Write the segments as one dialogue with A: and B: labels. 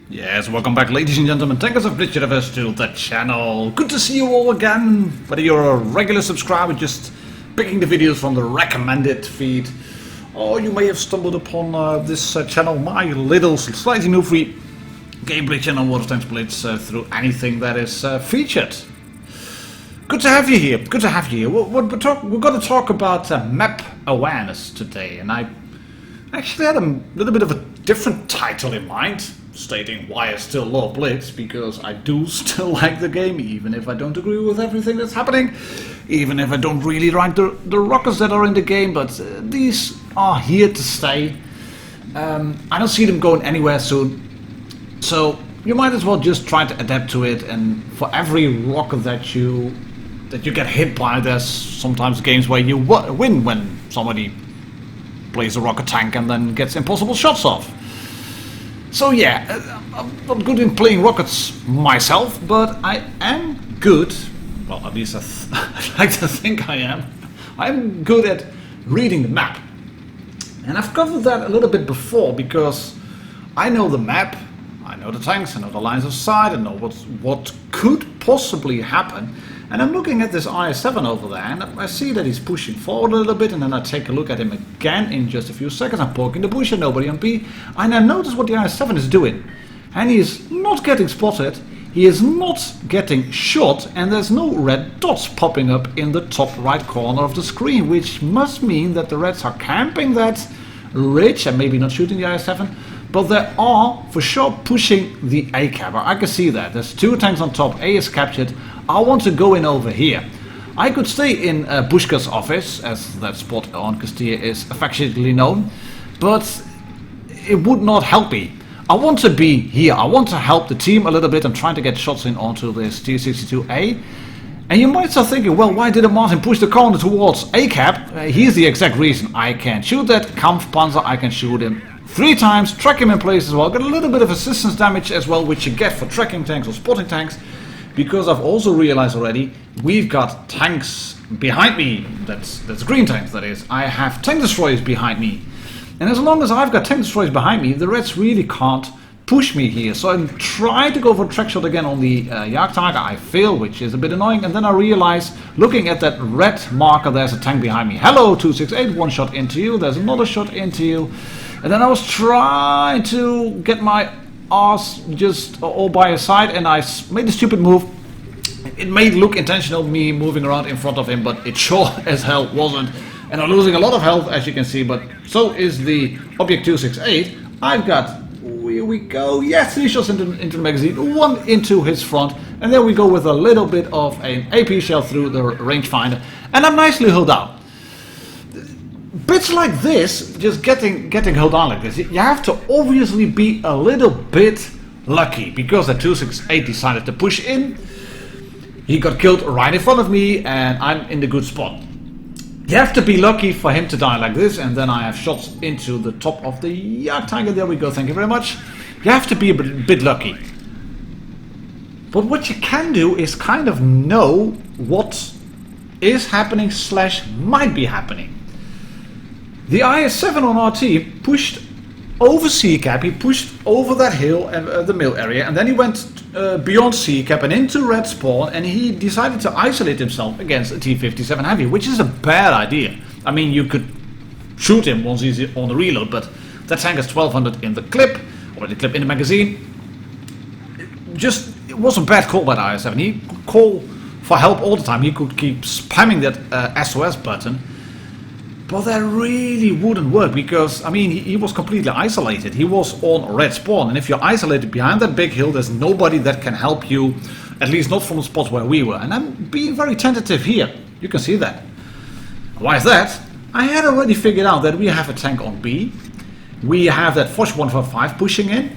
A: Yes, welcome back ladies and gentlemen, tankers of Blitz to the channel. Good to see you all again, whether you're a regular subscriber just picking the videos from the recommended feed, or you may have stumbled upon this channel, my little slightly new free gameplay channel, World of Tanks Blitz, through anything that is featured. Good to have you here, good to have you here. We're going to talk about map awareness today, and I actually had a little bit of a different title in mind, stating why I still love Blitz, because I do still like the game, even if I don't agree with everything that's happening, even if I don't really like the rockets that are in the game, but these are here to stay. I don't see them going anywhere soon, so you might as well just try to adapt to it, and for every rocket that you get hit by, there's sometimes games where you win when somebody plays a rocket tank and then gets impossible shots off. So yeah, I'm not good in playing rockets myself, but I am good, well at least I like to think I am. I'm good at reading the map. And I've covered that a little bit before, because I know the map, I know the tanks, I know the lines of sight, I know what could possibly happen. And I'm looking at this IS-7 over there, and I see that he's pushing forward a little bit, and then I take a look at him again in just a few seconds. I'm poking the bush and nobody on B, and I notice what the IS-7 is doing. And he is not getting spotted, he is not getting shot, and there's no red dots popping up in the top right corner of the screen, which must mean that the Reds are camping that ridge and maybe not shooting the IS-7, but they are for sure pushing the A cap. I can see that. There's two tanks on top, A is captured. I want to go in over here. I could stay in Bushka's office, as that spot on Castilla is affectionately known, but it would not help me. I want to be here. I want to help the team a little bit. I'm trying to get shots in onto this T-62A. And you might start thinking, well, why didn't Martin push the corner towards A-cap? Here's the exact reason. I can shoot that Kampfpanzer, I can shoot him 3 times, track him in place as well, get a little bit of assistance damage as well, which you get for tracking tanks or spotting tanks, because I've also realized already, we've got tanks behind me, that's green tanks that is. I have tank destroyers behind me, and as long as I've got tank destroyers behind me, the Reds really can't push me here. So I'm trying to go for a track shot again on the Jagdtiger. I fail, which is a bit annoying, and then I realize, looking at that red marker, there's a tank behind me. Hello 268, one shot into you, there's another shot into you. And then I was trying to get my arse just all by his side, and I made a stupid move. It may look intentional, me moving around in front of him, but it sure as hell wasn't. And I'm losing a lot of health, as you can see, but so is the Object 268. I've got, here we go, yes, 3 shots into the magazine, 1 into his front, and then we go with a little bit of an AP shell through the rangefinder, and I'm nicely held down. Bits like this, just getting held down like this, you have to obviously be a little bit lucky, because the 268 decided to push in. He got killed right in front of me, and I'm in the good spot. You have to be lucky for him to die like this, and then I have shots into the top of the Jagdtiger. There we go, thank you very much. You have to be a bit lucky. But what you can do is kind of know what is happening / might be happening. The IS-7 on RT pushed over C-cap, he pushed over that hill and the mill area, and then he went beyond C-cap and into red spawn, and he decided to isolate himself against a T-57 Heavy, which is a bad idea. I mean, you could shoot him once he's on the reload, but that tank has 1200 in the clip, or the clip in the magazine. It was a bad call by the IS-7. He could call for help all the time, he could keep spamming that SOS button. But that really wouldn't work, because, I mean, he was completely isolated. He was on red spawn, and if you're isolated behind that big hill, there's nobody that can help you, at least not from the spot where we were. And I'm being very tentative here. You can see that. Why is that? I had already figured out that we have a tank on B. We have that Foch 145 pushing in.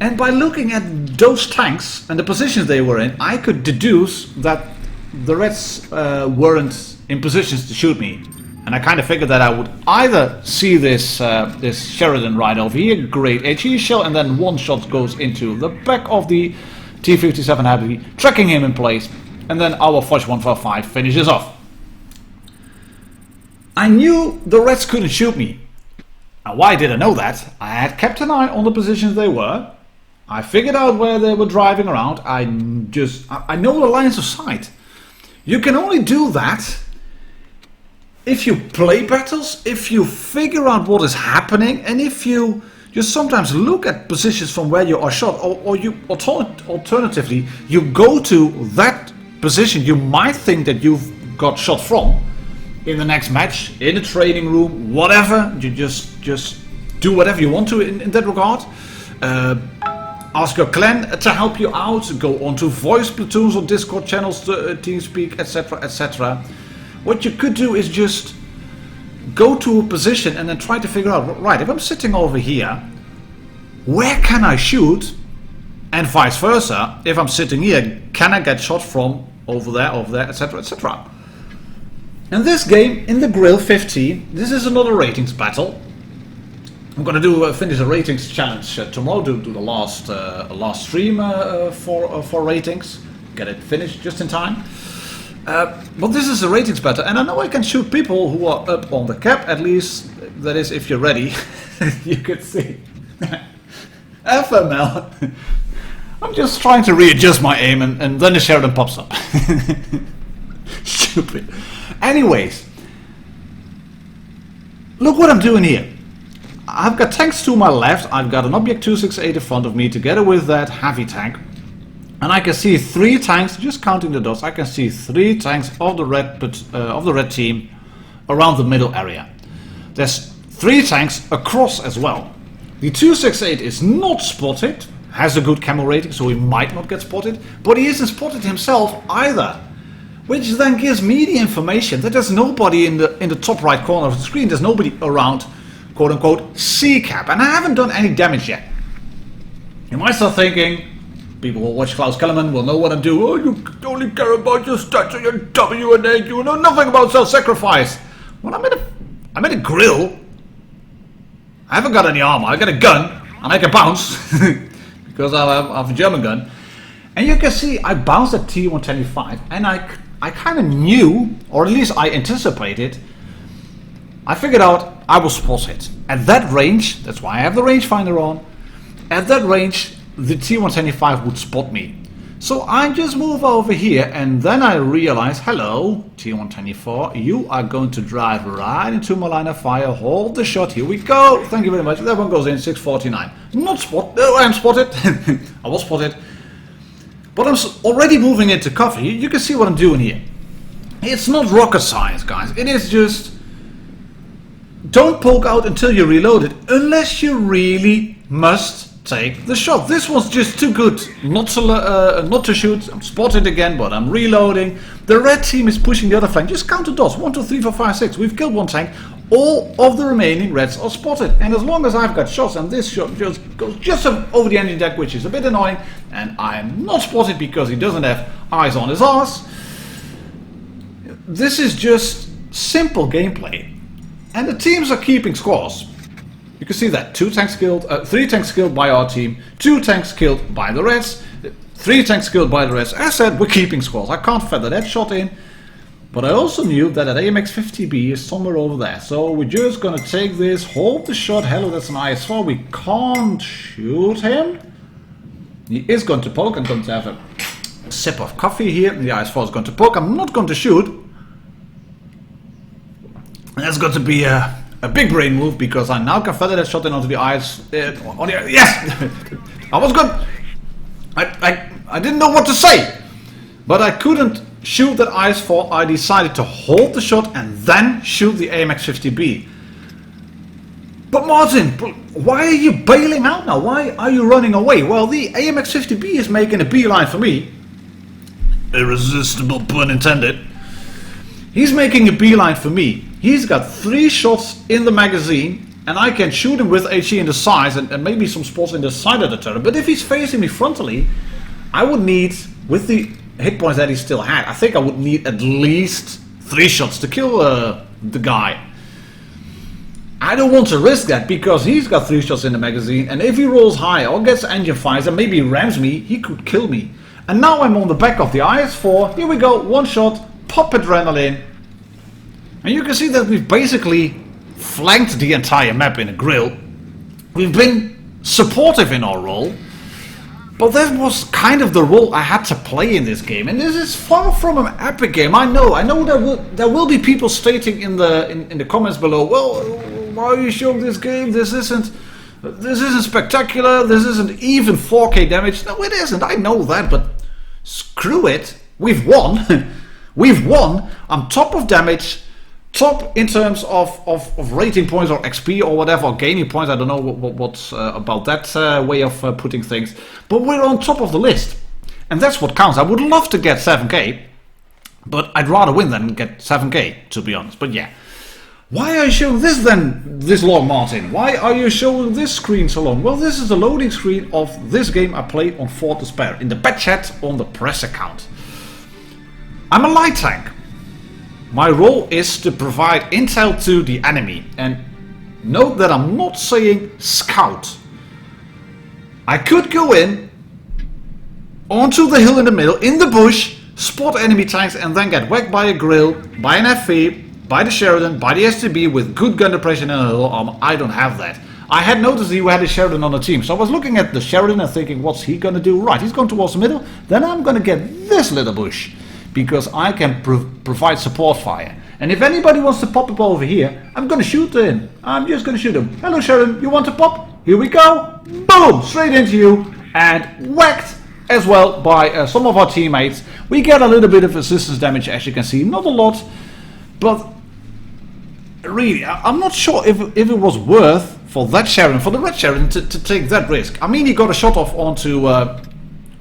A: And by looking at those tanks and the positions they were in, I could deduce that the Reds weren't in positions to shoot me. And I kind of figured that I would either see this Sheridan right over here, great HE shell, and then one shot goes into the back of the T-57 Heavy, tracking him in place, and then our Foch 145 finishes off. I knew the Reds couldn't shoot me. And why did I know that? I had kept an eye on the positions they were, I figured out where they were driving around. I know the lines of sight. You can only do that if you play battles, if you figure out what is happening, and if you just sometimes look at positions from where you are shot, or you alternatively, you go to that position you might think that you've got shot from in the next match, in a training room, whatever. You just do whatever you want to in that regard. Ask your clan to help you out, go onto voice platoons or Discord channels, TeamSpeak, etc, etc. What you could do is just go to a position and then try to figure out, right, if I'm sitting over here, where can I shoot? And vice versa, if I'm sitting here, can I get shot from over there, etc, etc. In this game, in the Grill 15, this is another ratings battle. I'm gonna finish a ratings challenge tomorrow. Do the last stream for ratings. Get it finished just in time. But this is a ratings battle, and I know I can shoot people who are up on the cap. At least that is if you're ready. You could see. FML. I'm just trying to readjust my aim, and then the Sheridan pops up. Stupid. Anyways, look what I'm doing here. I've got tanks to my left, I've got an Object 268 in front of me together with that heavy tank. And I can see 3 tanks, just counting the dots, I can see 3 tanks of the red team around the middle area. There's 3 tanks across as well. The 268 is not spotted, has a good camo rating, so he might not get spotted, but he isn't spotted himself either. Which then gives me the information that there's nobody in the top right corner of the screen, there's nobody around quote-unquote C-cap, and I haven't done any damage yet. You might start thinking, people who watch Klaus Kellerman will know what I'm doing. Oh, you only care about your stats and your W and A, you know nothing about self-sacrifice. Well, I'm in a grill. I haven't got any armor, I got a gun, and I can bounce, because I have a German gun. And you can see I bounced at T125, and I kind of knew, or at least I anticipated, I figured out I will spot it. At that range, that's why I have the rangefinder on, at that range the T125 would spot me. So I just move over here, and then I realize, hello T124, you are going to drive right into my line of fire, hold the shot, here we go, thank you very much, that one goes in, 649. Not spot, no, I am spotted, I was spotted. But I'm already moving into cover. You can see what I'm doing here. It's not rocket science, guys. It is just, don't poke out until you reload it, unless you really must take the shot. This was just too good not to shoot. I'm spotted again, but I'm reloading. The red team is pushing the other flank. Just count the dots. 1, 2, 3, 4, 5, 6. We've killed 1 tank. All of the remaining reds are spotted. And as long as I've got shots, and this shot just goes just over the engine deck, which is a bit annoying, and I'm not spotted because he doesn't have eyes on his arse. This is just simple gameplay. And the teams are keeping scores. You can see that 2 tanks killed, 3 tanks killed by our team, 2 tanks killed by the reds, 3 tanks killed by the reds. As I said, we're keeping scores. I can't feather that shot in. But I also knew that an AMX50B is somewhere over there. So we're just gonna take this, hold the shot. Hello, that's an IS-4. We can't shoot him. He is going to poke. I'm going to have a sip of coffee here. The IS-4 is going to poke. I'm not going to shoot. And that's going to be a big brain move, because I now can feather that shot in onto the IS. Yes! I was good. I didn't know what to say. But I couldn't shoot that IS-4, I decided to hold the shot and then shoot the AMX50B. But Martin, why are you bailing out now? Why are you running away? Well, the AMX50B is making a beeline for me. Irresistible pun intended. He's making a beeline for me. He's got 3 shots in the magazine, and I can shoot him with HE in the sides and maybe some spots in the side of the turret. But if he's facing me frontally, I would need, with the hit points that he still had, I think I would need at least 3 shots to kill the guy. I don't want to risk that, because he's got 3 shots in the magazine, and if he rolls high or gets engine fires and maybe rams me, he could kill me. And now I'm on the back of the IS-4. Here we go, 1 shot, pop adrenaline. And you can see that we've basically flanked the entire map in a grill. We've been supportive in our role. But that was kind of the role I had to play in this game, and this is far from an epic game. I know there will be people stating in the comments below, well, why are you showing this game? This isn't spectacular. This isn't even 4K damage. No, it isn't. I know that, but screw it. We've won. We've won. I'm top of damage, top in terms of rating points or XP or whatever, or gaining points. I don't know what's about that way of putting things. But we're on top of the list. And that's what counts. I would love to get 7K, but I'd rather win than get 7K, to be honest. But yeah. Why are you showing this then this long, Martin? Why are you showing this screen so long? Well, this is the loading screen of this game I played on Fort Despair in the bed chat on the press account. I'm a light tank. My role is to provide intel to the enemy. And note that I'm not saying scout. I could go in onto the hill in the middle, in the bush, spot enemy tanks and then get whacked by a grill, by an FV, by the Sheridan, by the STB with good gun depression and a little armor. I don't have that. I had noticed he had a Sheridan on the team, so I was looking at the Sheridan and thinking, what's he gonna do? Right, he's going towards the middle, then I'm gonna get this little bush, because I can provide support fire. And if anybody wants to pop up over here, I'm gonna shoot in. I'm just gonna shoot him. Hello Sheridan, you want to pop? Here we go. Boom, straight into you, and whacked as well by some of our teammates. We get a little bit of assistance damage, as you can see, not a lot, but really, I'm not sure if it was worth for that Sheridan, for the red Sheridan, to take that risk. I mean, he got a shot off onto our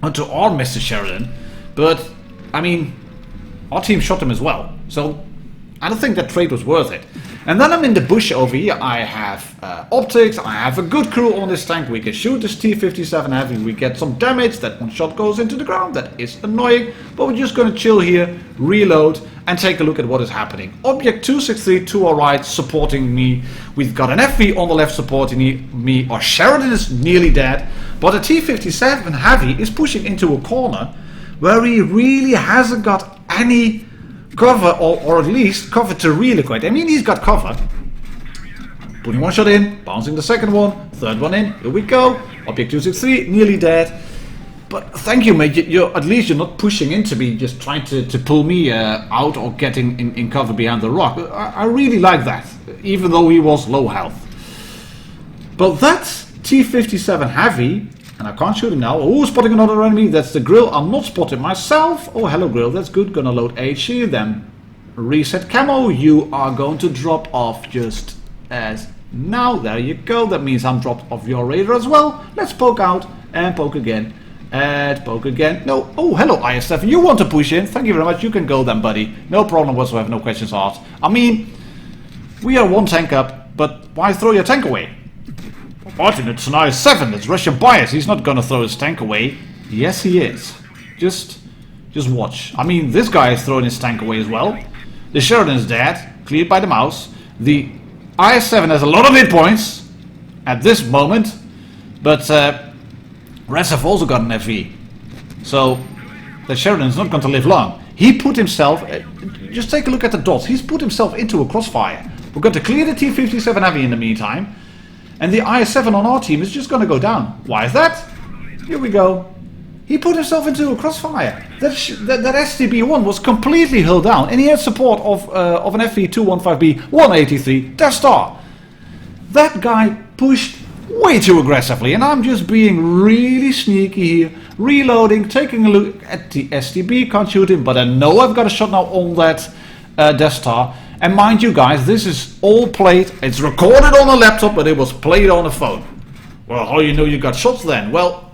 A: Mr. Sheridan, but I mean, our team shot him as well. So I don't think that trade was worth it. And then I'm in the bush over here. I have optics. I have a good crew on this tank. We can shoot this T-57 heavy. We get some damage. That one shot goes into the ground. That is annoying. But we're just going to chill here, reload, and take a look at what is happening. Object 263 to our right, supporting me. We've got an FV on the left supporting me. Our Sheridan is nearly dead. But the T-57 heavy is pushing into a corner where he really hasn't got any cover, or at least cover to relocate. I mean, he's got cover. Putting one shot in, bouncing the second one, third one in, here we go. Object 263, nearly dead. But thank you, mate, at least you're not pushing into me, just trying to pull me out or getting in cover behind the rock. I really like that, even though he was low health. But that T-57 heavy, and I can't shoot him now. Oh, spotting another enemy. That's the grill. I'm not spotting myself. Oh, hello, grill. That's good. Gonna load HE. Then reset camo. You are going to drop off just as now. There you go. That means I'm dropped off your radar as well. Let's poke out and poke again. And poke again. No. Oh, hello, IS7. You want to push in? Thank you very much. You can go then, buddy. No problem whatsoever. No questions asked. I mean, we are one tank up, but why throw your tank away? Martin, it's an IS7, it's Russian bias, he's not gonna throw his tank away. Yes, he is. Just watch. I mean, this guy is throwing his tank away as well. The Sheridan is dead, cleared by the mouse. The IS7 has a lot of hit points at this moment, but Reds have also got an FV. So, the Sheridan is not going to live long. He put himself, just take a look at the dots, he's put himself into a crossfire. We're going to clear the T-57 heavy in the meantime. And the IS-7 on our team is just going to go down. Why is that? Here we go. He put himself into a crossfire. That STB-1 was completely held down. And he had support of an FV-215B 183 Death Star. That guy pushed way too aggressively. And I'm just being really sneaky here. Reloading, taking a look at the STB. Can't shoot him, but I know I've got a shot now on that Death Star. And mind you guys, this is all played, it's recorded on a laptop, but it was played on a phone. Well, how you know you got shots then? Well,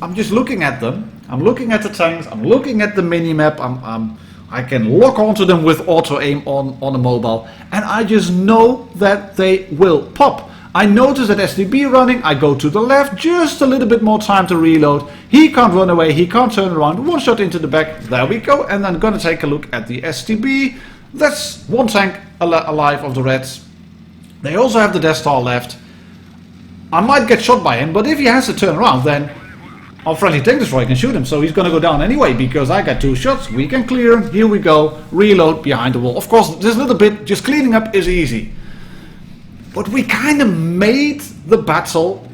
A: I'm just looking at them. I'm looking at the tanks, I'm looking at the minimap, I can lock onto them with auto aim on a mobile, and I just know that they will pop. I notice that SDB running, I go to the left, just a little bit more time to reload. He can't run away, he can't turn around, one shot into the back, there we go, and I'm gonna take a look at the STB. That's one tank alive of the Reds. They also have the Death Star left. I might get shot by him, but if he has to turn around, then our friendly tank destroyer can shoot him. So he's going to go down anyway, because I got two shots. We can clear him. Here we go. Reload behind the wall. Of course, this little bit, just cleaning up is easy. But we kind of made the battle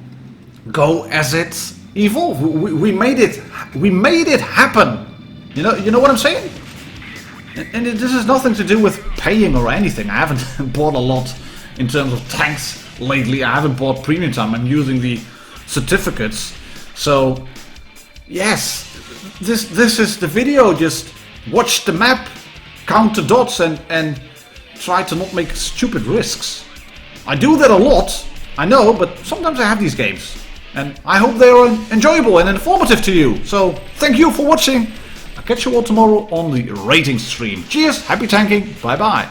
A: go as it evolved. We made it. We made it happen. You know what I'm saying? And this has nothing to do with paying or anything. I haven't bought a lot in terms of tanks lately. I haven't bought premium time. I'm using the certificates. So yes, this is the video. Just watch the map, count the dots, and try to not make stupid risks. I do that a lot, I know, but sometimes I have these games. And I hope they are enjoyable and informative to you. So thank you for watching. I'll catch you all tomorrow on the rating stream. Cheers, happy tanking, bye bye.